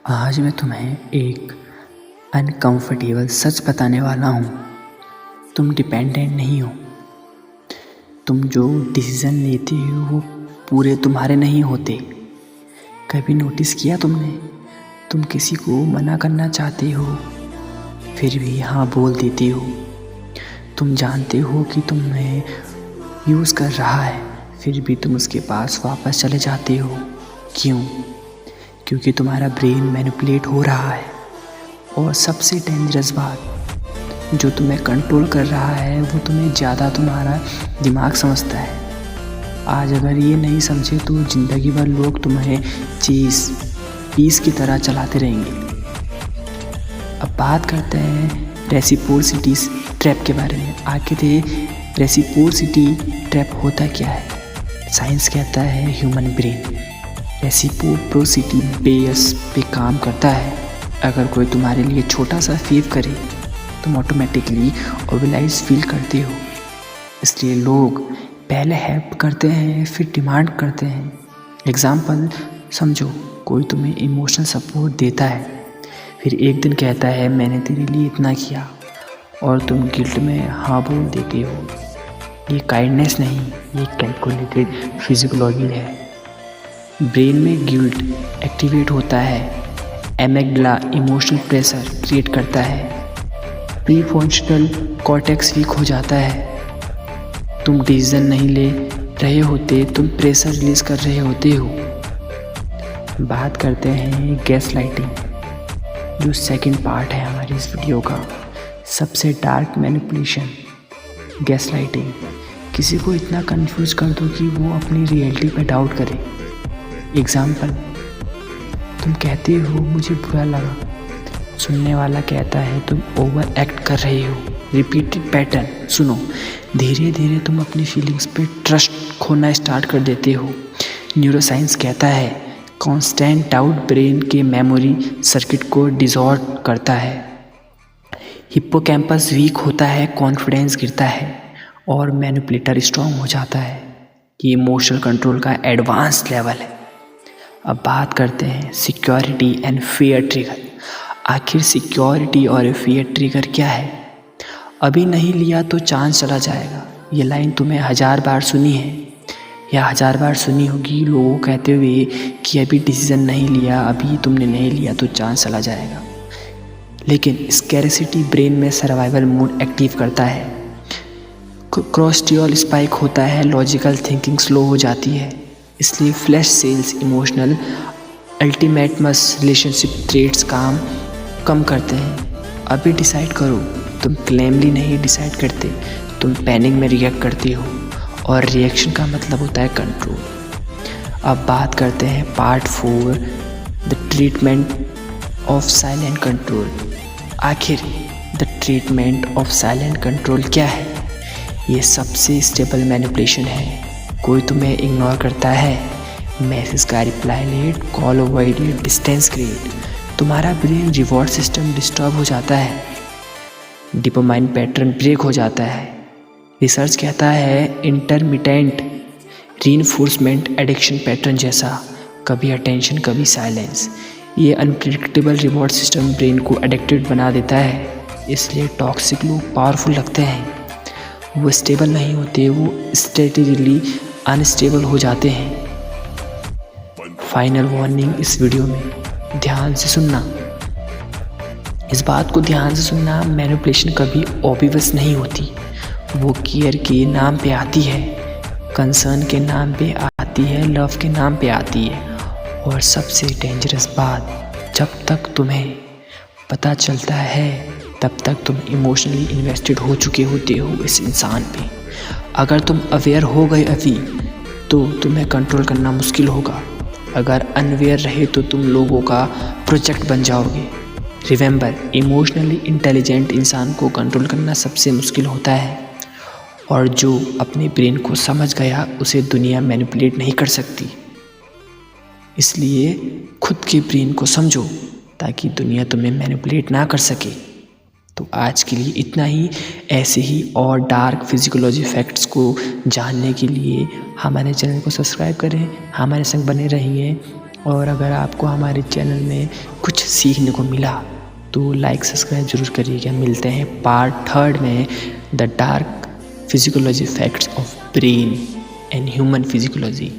आज मैं तुम्हें एक अनकंफर्टेबल सच बताने वाला हूँ। तुम डिपेंडेंट नहीं हो। तुम जो डिसीज़न लेते हो वो पूरे तुम्हारे नहीं होते। कभी नोटिस किया तुमने, तुम किसी को मना करना चाहते हो फिर भी हाँ बोल देते हो। तुम जानते हो कि तुम्हें यूज़ कर रहा है फिर भी तुम उसके पास वापस चले जाते हो। क्यों? क्योंकि तुम्हारा ब्रेन मैनिपुलेट हो रहा है। और सबसे डेंजरस बात, जो तुम्हें कंट्रोल कर रहा है वो तुम्हें ज़्यादा तुम्हारा दिमाग समझता है। आज अगर ये नहीं समझे तो ज़िंदगी भर लोग तुम्हें पीस की तरह चलाते रहेंगे। अब बात करते हैं रेसिप्रोसिटी ट्रैप के बारे में। आखिर ये रेसिप्रोसिटी ट्रैप होता क्या है? साइंस कहता है ह्यूमन ब्रेन रेसिप्रोसिटी बेस पे काम करता है। अगर कोई तुम्हारे लिए छोटा सा फेव करे तुम ऑटोमेटिकली ओबलाइज फील करते हो। इसलिए लोग पहले हेल्प करते हैं फिर डिमांड करते हैं। एग्जाम्पल समझो, कोई तुम्हें इमोशनल सपोर्ट देता है फिर एक दिन कहता है मैंने तेरे लिए इतना किया और तुम गिल्ट में हाँ बोल देते हो। ये काइंडनेस नहीं, ये कैलकुलेटेड फिजियोलॉजी है। ब्रेन में गिल्ट एक्टिवेट होता है, एमिगडाला इमोशनल प्रेशर क्रिएट करता है, प्रीफ्रंटल कॉर्टेक्स वीक हो जाता है। तुम डिसीजन नहीं ले रहे होते, तुम प्रेशर रिलीज कर रहे होते हो। बात करते हैं गैसलाइटिंग, जो सेकंड पार्ट है हमारी इस वीडियो का। सबसे डार्क मैनिपुलेशन गैसलाइटिंग। किसी को इतना कंफ्यूज कर दो कि वो अपनी रियलिटी पे डाउट करे। एग्जाम्पल, तुम कहते हो मुझे बुरा लगा, सुनने वाला कहता है तुम ओवर एक्ट कर रहे हो। Repeated pattern. सुनो, धीरे धीरे तुम अपनी फीलिंग्स पे ट्रस्ट खोना स्टार्ट कर देते हो। न्यूरोसाइंस कहता है कॉन्स्टेंट डाउट ब्रेन के मेमोरी सर्किट को डिसऑर्डर करता है। हिप्पोकैम्पस वीक होता है, कॉन्फिडेंस गिरता है और मैनिपुलेटर स्ट्रांग हो जाता है। ये इमोशनल कंट्रोल का एडवांस लेवल है। अब बात करते हैं सिक्योरिटी एंड फियर ट्रिगर। आखिर सिक्योरिटी और फियर ट्रिगर क्या है? अभी नहीं लिया तो चांस चला जाएगा। ये लाइन तुमने 1000 बार सुनी है या 1000 बार सुनी होगी लोगों कहते हुए कि अभी डिसीजन नहीं लिया, अभी तुमने नहीं लिया तो चांस चला जाएगा। लेकिन स्कैरसिटी ब्रेन में सर्वाइवल मोड एक्टिव करता है। कोर्टिसोल स्पाइक होता है, लॉजिकल थिंकिंग स्लो हो जाती है। इसलिए flash sales emotional ultimatums relationship traits कम करते हैं। अभी डिसाइड करो। तुम क्लेमली नहीं डिसाइड करते, तुम पैनिक में रिएक्ट करते हो और रिएक्शन का मतलब होता है कंट्रोल। अब बात करते हैं part 4, the treatment of silent control. आखिर the treatment of silent control क्या है? ये सबसे स्टेबल मैनिपुलेशन है। कोई तुम्हें इग्नोर करता है, मैसेज का reply late, call avoided, distance create. तुम्हारा ब्रेन रिवॉर्ड सिस्टम डिस्टर्ब हो जाता है, डोपामाइन पैटर्न ब्रेक हो जाता है। रिसर्च कहता है इंटरमिटेंट रीइंफोर्समेंट एडिक्शन पैटर्न जैसा, कभी अटेंशन कभी साइलेंस। ये अनप्रेडिक्टेबल रिवॉर्ड सिस्टम ब्रेन को एडिक्टेड बना देता है। इसलिए टॉक्सिक लोग पावरफुल लगते हैं, वो स्टेबल नहीं होते, वो स्ट्रेटेजिकली अनस्टेबल हो जाते हैं। फाइनल वार्निंग इस वीडियो में ध्यान से सुनना। इस बात को ध्यान से सुनना, मैनिपुलेशन कभी ऑब्वियस नहीं होती। वो केयर के नाम पे आती है, कंसर्न के नाम पे आती है, लव के नाम पे आती है। और सबसे डेंजरस बात, जब तक तुम्हें पता चलता है तब तक तुम इमोशनली इन्वेस्टेड हो चुके होते हो इस इंसान पे। अगर तुम अवेयर हो गए अभी तो तुम्हें कंट्रोल करना मुश्किल होगा। अगर अनवेयर रहे तो तुम लोगों का प्रोजेक्ट बन जाओगे। रिमेंबर, इमोशनली इंटेलिजेंट इंसान को कंट्रोल करना सबसे मुश्किल होता है और जो अपने ब्रेन को समझ गया उसे दुनिया मैनिपुलेट नहीं कर सकती। इसलिए खुद के ब्रेन को समझो ताकि दुनिया तुम्हें मैनिपुलेट ना कर सके। तो आज के लिए इतना ही। ऐसे ही और डार्क फिजियोलॉजी फैक्ट्स को जानने के लिए हमारे चैनल को सब्सक्राइब करें, हमारे संग बने रहिए। और अगर आपको हमारे चैनल में कुछ सीखने को मिला तो लाइक सब्सक्राइब जरूर करिएगा। मिलते हैं पार्ट 3 में, the dark psychology facts of brain and human फिजिकोलॉजी।